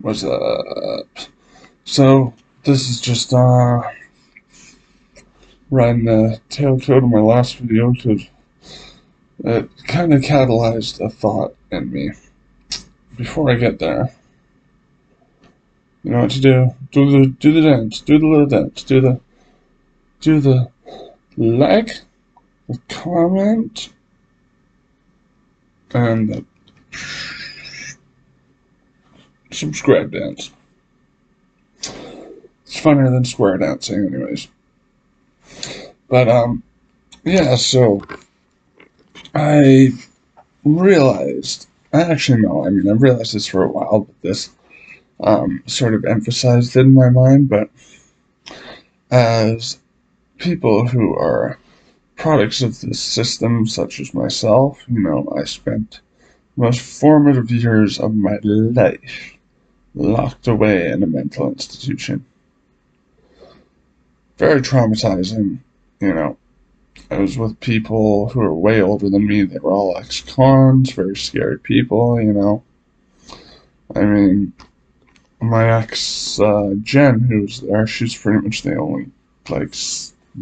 What's up? So, this is just, riding the tailcoat of my last video because it kind of catalyzed a thought in me. Before I get there, you know what to do. Do the dance. Do the little dance. Do the like, the comment, and the subscribe dance. It's funnier than square dancing anyways. But, yeah, so I realized, actually no, I mean, I've realized this for a while, but this sort of emphasized it in my mind, but as people who are products of this system, such as myself, you know, I spent the most formative years of my life locked away in a mental institution. Very traumatizing, you know. I was with people who were way older than me. They were all ex-cons, very scary people, you know. I mean, my ex, Jen, who was there, she's pretty much the only, like,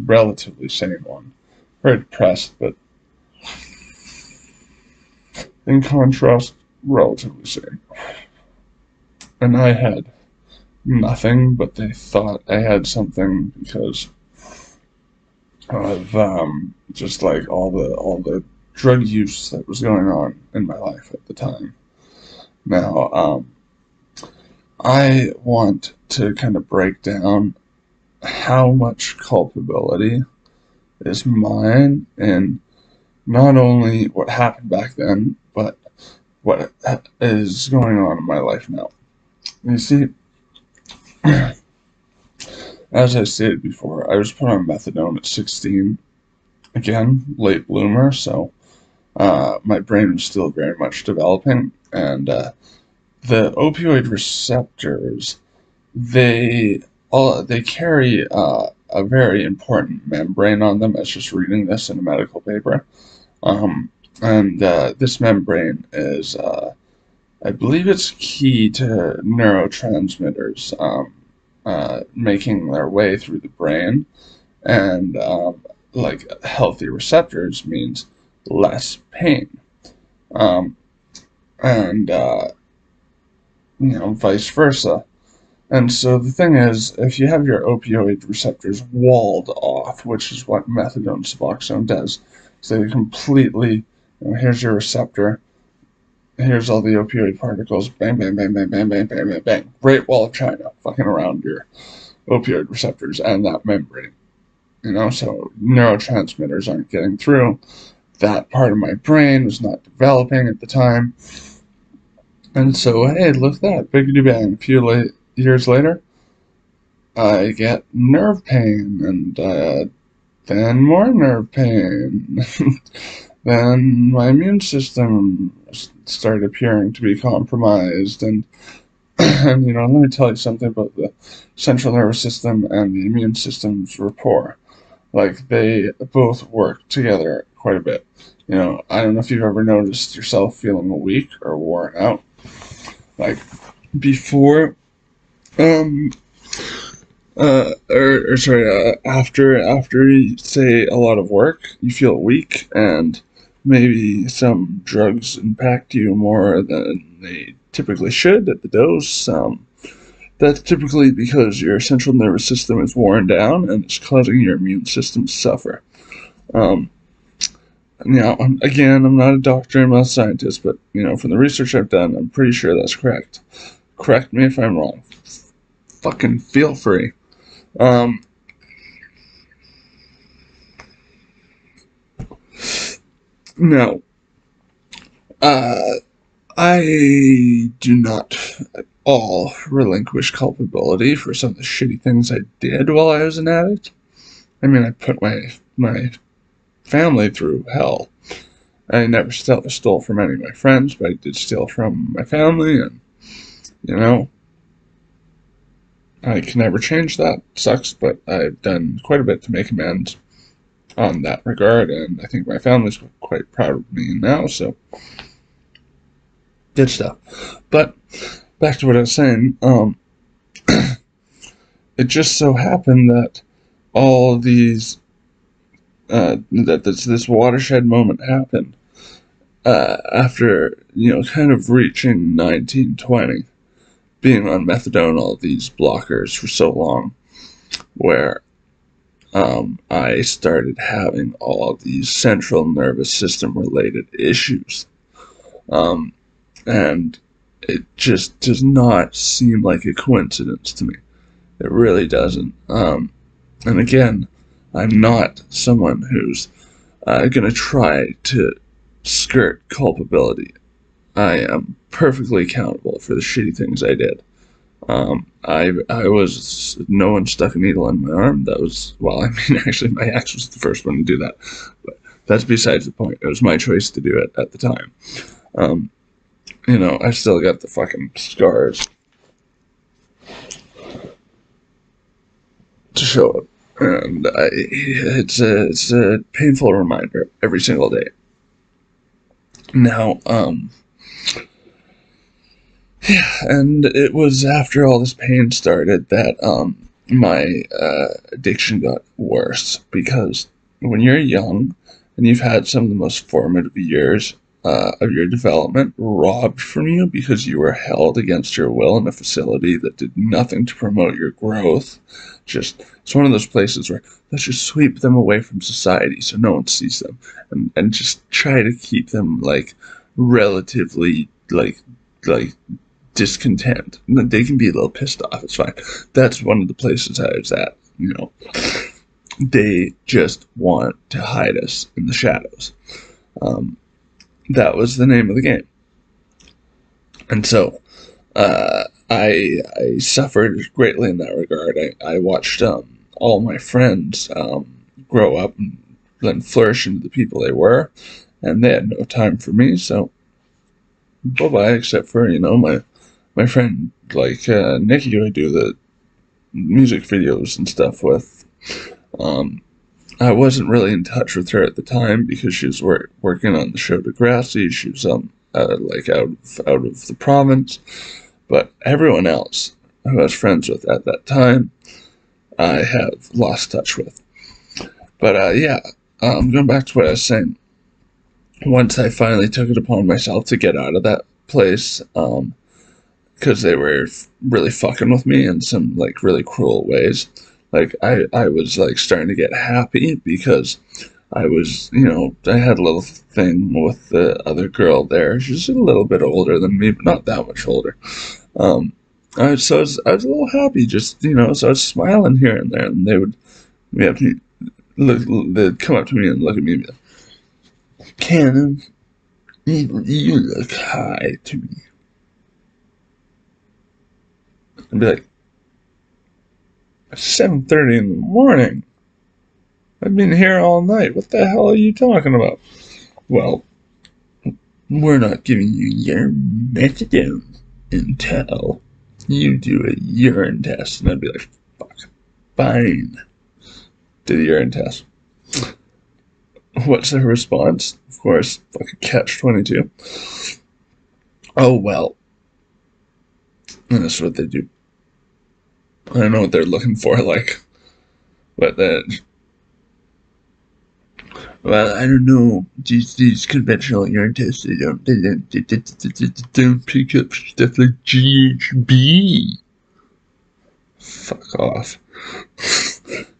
relatively sane one. Very depressed, but in contrast, relatively sane. And I had nothing, but they thought I had something because of just like all the drug use that was going on in my life at the time. Now, I want to kind of break down how much culpability is mine in not only what happened back then, but what is going on in my life now. You see, as I stated before, I was put on methadone at 16. Again, late bloomer, so my brain was still very much developing, and the opioid receptors, they carry a very important membrane on them. I was just reading this in a medical paper, and this membrane is, I believe, it's key to neurotransmitters making their way through the brain, and like healthy receptors means less pain, um, and you know, vice versa. And so the thing is, if you have your opioid receptors walled off, which is what methadone Suboxone does, so they completely, you know, here's your receptor, here's all the opioid particles, bang, bang, bang, bang, bang, bang, bang, bang, bang, Great Wall of China, fucking around your opioid receptors and that membrane. You know, so neurotransmitters aren't getting through. That part of my brain was not developing at the time. And so, hey, look at that. Biggity bang. A few years later, I get nerve pain, and then more nerve pain. Then my immune system started appearing to be compromised, and and you know, let me tell you something about the central nervous system and the immune system's rapport. Like, they both work together quite a bit. You know, I don't know if you've ever noticed yourself feeling weak or worn out. Like, before, um, or sorry, after you say a lot of work, you feel weak, and maybe some drugs impact you more than they typically should at the dose. That's typically because your central nervous system is worn down and it's causing your immune system to suffer. Um, Now, again, I'm not a doctor, I'm not a scientist, but, you know, from the research I've done, I'm pretty sure that's correct. Correct me if I'm wrong. Fucking feel free. Um, no, uh, I do not at all relinquish culpability for some of the shitty things I did while I was an addict. I mean, I put my family through hell. I never stole from any of my friends, but I did steal from my family, and, you know, I can never change that. Sucks, but I've done quite a bit to make amends on that regard, and I think my family's quite proud of me now, so good stuff. But back to what I was saying, it just so happened that all these, that this watershed moment happened after, kind of reaching 1920, being on methadone, all these blockers for so long, where I started having all these central nervous system related issues. And it just does not seem like a coincidence to me. It really doesn't. And again, I'm not someone who's going to try to skirt culpability. I am perfectly accountable for the shitty things I did. No one stuck a needle in my arm. That was, well, I mean, actually, my ex was the first one to do that. But that's besides the point. It was my choice to do it at the time. I still got the fucking scars to show it. And it's a painful reminder every single day. Now, yeah, and it was after all this pain started that my addiction got worse, because when you're young and you've had some of the most formative years of your development robbed from you because you were held against your will in a facility that did nothing to promote your growth. It's one of those places where let's just sweep them away from society so no one sees them, and just try to keep them like relatively like discontent. They can be a little pissed off, it's fine. That's one of the places I was at. They just want to hide us in the shadows. That was the name of the game. And so I suffered greatly in that regard. I watched all my friends grow up and then flourish into the people they were, and they had no time for me, so bye-bye, except for, my friend, like Nikki, who I do the music videos and stuff with. I wasn't really in touch with her at the time because she was working on the show Degrassi. She was like out of the province. But everyone else who I was friends with at that time, I have lost touch with. But yeah, going back to what I was saying. Once I finally took it upon myself to get out of that place, because they were really fucking with me in some like really cruel ways. Like I was like starting to get happy because I was, I had a little thing with the other girl there. She's a little bit older than me, but not that much older. I was a little happy, just, so I was smiling here and there, and they'd come up to me and look at me and be like, Cannon, you look high to me. I'd be like, 7:30 in the morning. I've been here all night. What the hell are you talking about? Well, we're not giving you your methadone until you do a urine test. And I'd be like, fuck, fine. Do the urine test. What's the response? Of course, fucking catch-22. Oh, well. And that's what they do. I don't know what they're looking for, like, but then, well, I don't know, these conventional urine tests, they don't pick up stuff like GHB. Fuck off.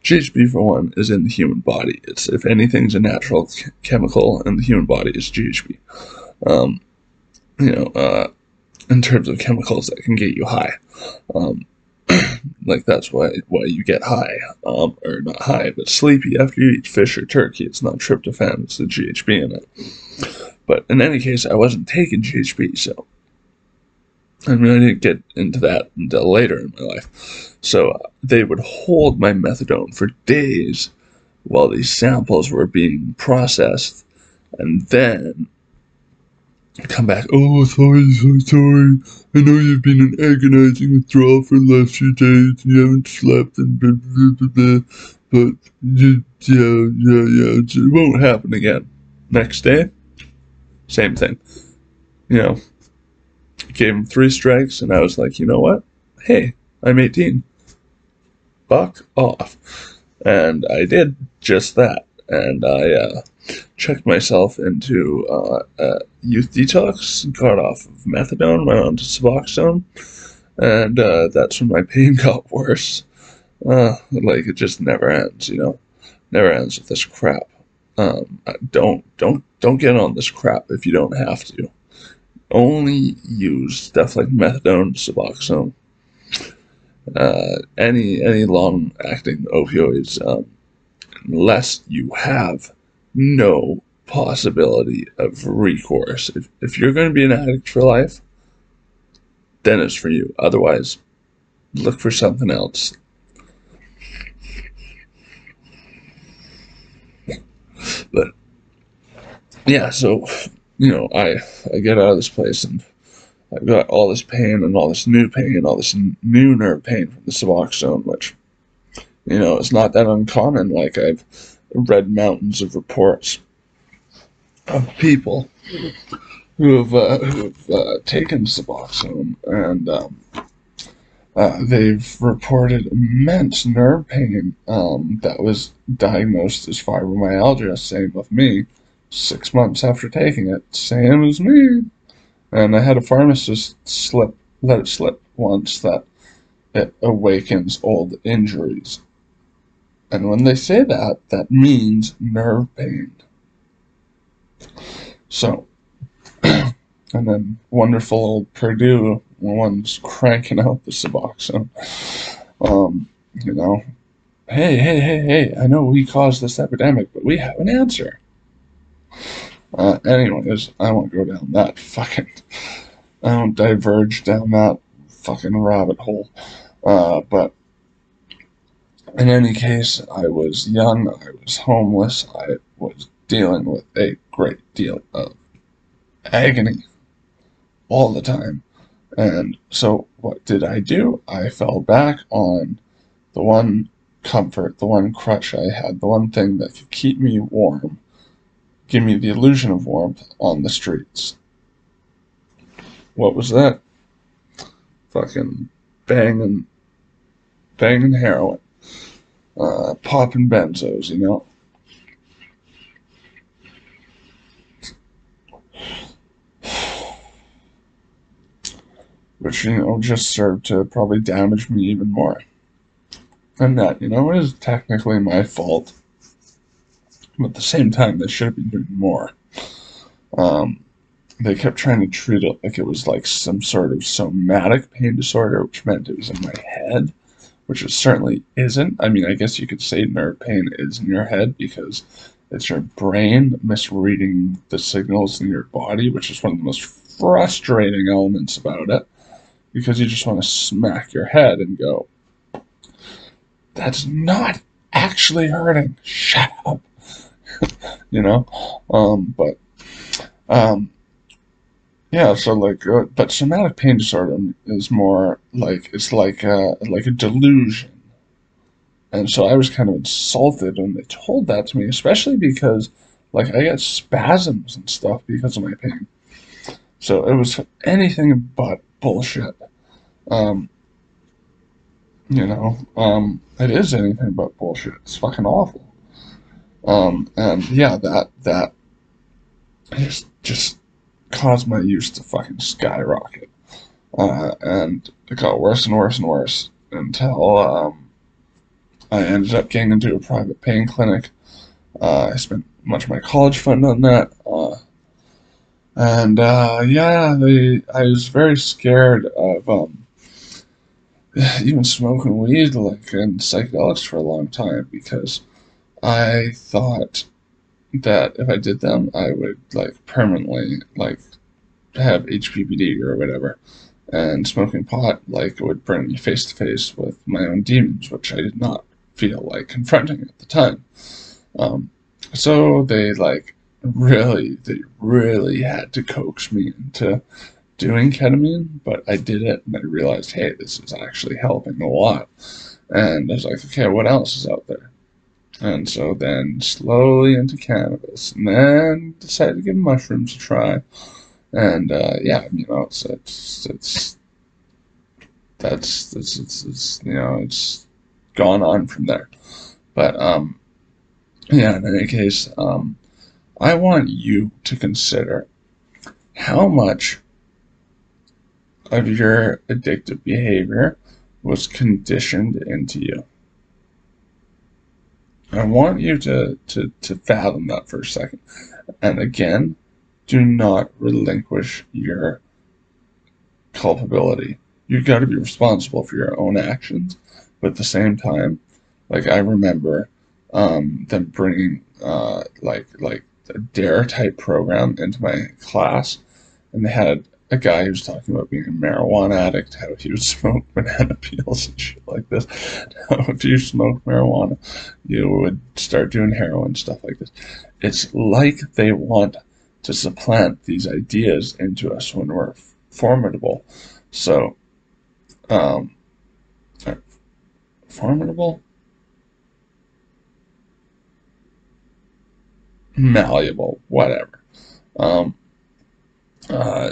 GHB, for one, is in the human body. It's, if anything's a natural chemical in the human body, it's GHB. In terms of chemicals that can get you high. Like, that's why you get high, or not high, but sleepy after you eat fish or turkey. It's not tryptophan, it's the GHB in it. But in any case, I wasn't taking GHB, so I didn't get into that until later in my life. So they would hold my methadone for days while these samples were being processed, and then come back, oh, sorry, I know you've been in agonizing withdrawal for the last few days, and you haven't slept, and blah, blah, blah, blah, but, it won't happen again. Next day, same thing. Gave him 3 strikes, and I was like, you know what? Hey, I'm 18. Fuck off. And I did just that. And I checked myself into youth detox, got off of methadone, went on to Suboxone, and that's when my pain got worse. Like, it just never ends, you know? Never ends with this crap. Don't get on this crap if you don't have to. Only use stuff like methadone, Suboxone, any long-acting opioids, unless you have no possibility of recourse. If you're going to be an addict for life, then it's for you. Otherwise, look for something else. But yeah, so you know, I get out of this place and I've got all this pain and all this new pain, all this new nerve pain from the Suboxone, which, you know, it's not that uncommon. Like, I've read mountains of reports of people who have taken Suboxone, and they've reported immense nerve pain that was diagnosed as fibromyalgia. Same with me. 6 months after taking it, same as me. And I had a pharmacist let it slip once that it awakens old injuries. And when they say that, that means nerve pain. So, and then wonderful old Purdue, one's cranking out the Suboxone. You know, hey, I know we caused this epidemic, but we have an answer. Anyways, I won't go down that I won't diverge down that fucking rabbit hole. But in any case, I was young, I was homeless, I was dealing with a great deal of agony all the time. And so what did I do? I fell back on the one comfort, the one crutch I had, the one thing that could keep me warm, give me the illusion of warmth on the streets. What was that? Fucking banging heroin. Popping benzos, you know? Which, you know, just served to probably damage me even more. And that, you know, is technically my fault. But at the same time, they should have been doing more. They kept trying to treat it like it was like some sort of somatic pain disorder, which meant it was in my head, which it certainly isn't. I mean, I guess you could say nerve pain is in your head because it's your brain misreading the signals in your body, which is one of the most frustrating elements about it, because you just want to smack your head and go, that's not actually hurting, shut up. You know? Yeah, so like, but somatic pain disorder is more like, it's like a delusion. And so I was kind of insulted when they told that to me, especially because, like, I got spasms and stuff because of my pain. So it was anything but bullshit. You know, it is anything but bullshit. It's fucking awful. And yeah, that just caused my use to fucking skyrocket. And it got worse and worse and worse until, I ended up getting into a private pain clinic. I spent much of my college fund on that. Yeah, I was very scared of, even smoking weed, like, and psychedelics for a long time, because I thought that if I did them, I would, like, permanently, like, have HPPD or whatever. And smoking pot, like, would bring me face to face with my own demons, which I did not feel like confronting at the time. So they really had to coax me into doing ketamine, but I did it and I realized, hey, this is actually helping a lot. And I was like, okay, what else is out there? And so then slowly into cannabis, and then decided to give mushrooms a try. And yeah, you know, it's you know, it's gone on from there. But yeah, in any case, I want you to consider how much of your addictive behavior was conditioned into you. I want you to fathom that for a second. And again, do not relinquish your culpability. You've got to be responsible for your own actions, but at the same time, like I remember them bringing like a dare type program into my class, and they had a guy who was talking about being a marijuana addict, how he would smoke banana peels and shit like this. How if you smoke marijuana, you would start doing heroin, stuff like this. It's like they want to supplant these ideas into us when we're formidable. So, um, formidable, malleable, whatever. Um,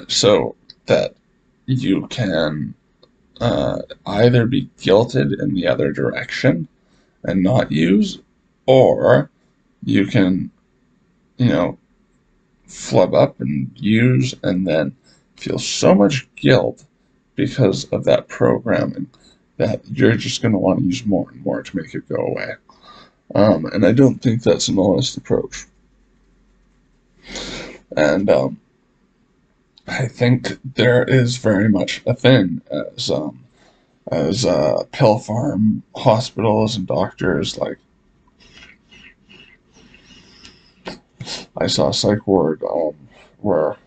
so that you can either be guilted in the other direction and not use, or you can, you know, flub up and use and then feel so much guilt because of that programming that you're just going to want to use more and more to make it go away. And I don't think that's an honest approach. And I think there is very much a thing as pill farm hospitals and doctors. Like I saw a psych ward where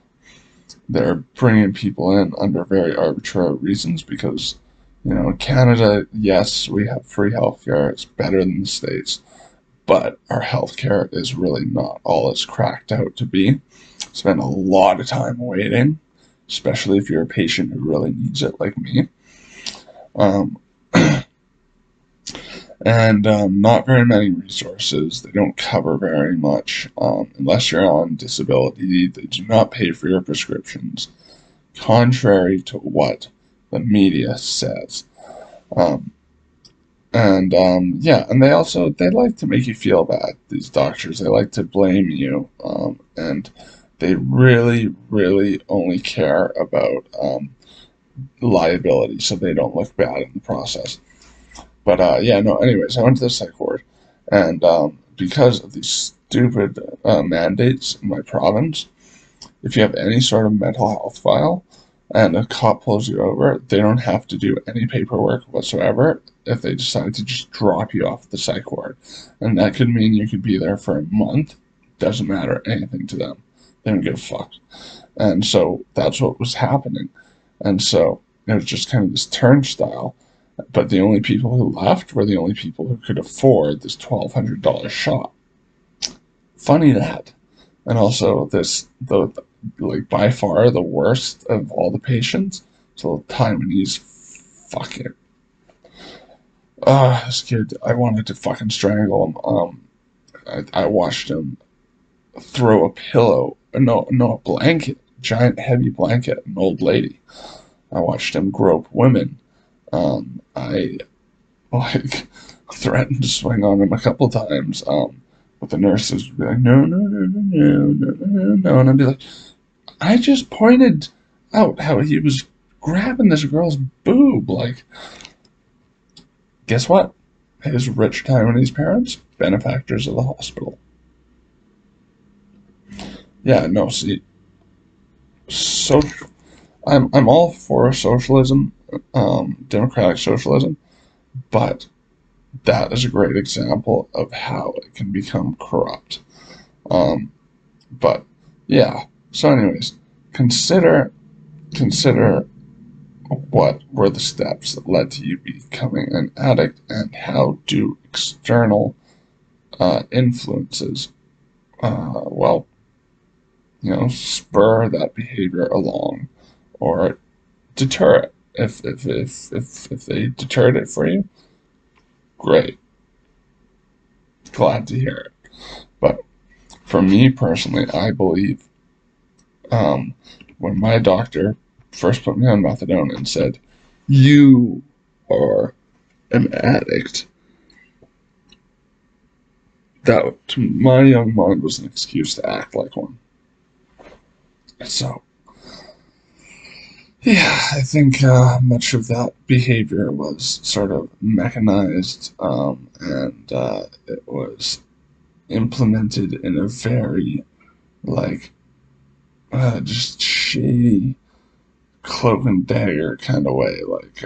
they're bringing people in under very arbitrary reasons because, you know, in Canada, yes, we have free healthcare. It's better than the States, but our healthcare is really not all it's cracked out to be. Spend a lot of time waiting, especially if you're a patient who really needs it, like me. Um, and not very many resources. They don't cover very much. Unless you're on disability, they do not pay for your prescriptions, contrary to what the media says. Um, and yeah, and they like to make you feel bad. These doctors, they like to blame you, and they really, really only care about liability, so they don't look bad in the process. But yeah, no. Anyways, I went to the psych ward, and because of these stupid mandates in my province, if you have any sort of mental health file and a cop pulls you over, they don't have to do any paperwork whatsoever if they decide to just drop you off the psych ward. And that could mean you could be there for a month. Doesn't matter anything to them. They don't give a fuck. And so that's what was happening. And so it was just kind of this turnstile. But the only people who left were the only people who could afford this $1,200 shot. Funny that. And also like by far the worst of all the patients. So the Taiwanese fucking this kid, I wanted to fucking strangle him. I watched him throw a pillow, no, a blanket, giant heavy blanket, an old lady. I watched him grope women. I like threatened to swing on him a couple times. But the nurses would be like, no, no, no, no, no, no, no, no, and I'd be like, I just pointed out how he was grabbing this girl's boob. Like, guess what? His rich Taiwanese parents, benefactors of the hospital. Yeah, no, see, so I'm all for socialism, democratic socialism, but that is a great example of how it can become corrupt. Um, but yeah, so anyways, consider what were the steps that led to you becoming an addict, and how do external influences, well, you know, spur that behavior along or deter it. If they deterred it for you, great, glad to hear it. But for me personally, I believe when my doctor first put me on methadone and said, "You are an addict," that to my young mind was an excuse to act like one. So, yeah, I think much of that behavior was sort of mechanized, and it was implemented in a very, like, just shady cloak and dagger kind of way. Like,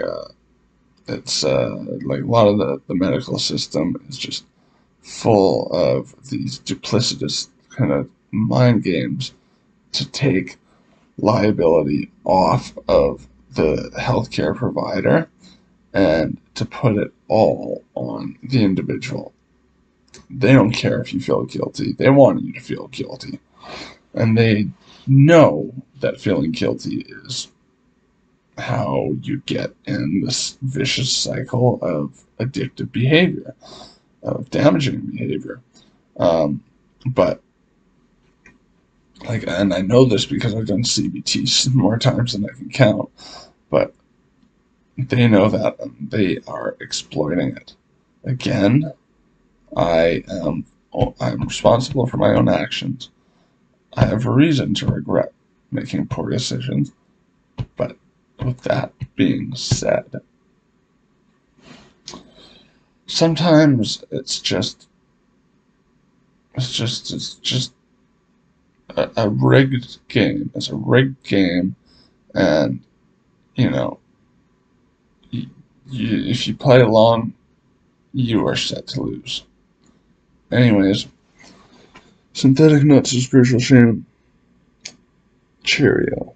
it's like a lot of the medical system is just full of these duplicitous kind of mind games to take liability off of the healthcare provider and to put it all on the individual. They don't care if you feel guilty. They want you to feel guilty. And they know that feeling guilty is how you get in this vicious cycle of addictive behavior, of damaging behavior. But like, and I know this because I've done CBT more times than I can count, but they know that and they are exploiting it. Again, I'm responsible for my own actions. I have a reason to regret making poor decisions, but with that being said, sometimes it's just a rigged game. It's a rigged game, and you know, if you play along, you are set to lose. Anyways, synthetic nuts of spiritual shame. Cheerio.